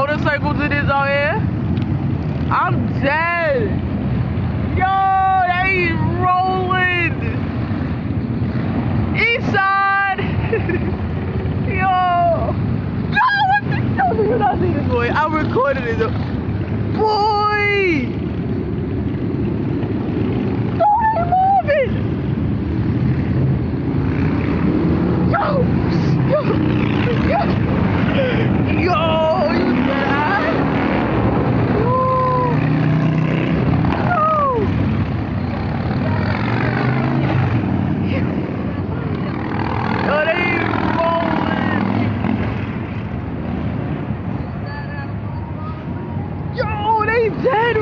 motorcycles it is out here. I'm dead. Yo, they rolling. East side. Yo, what the hell do you not see this boy? I'm recording it. Boy. Oh, they moving. Yo, you dead? Yo, they dead.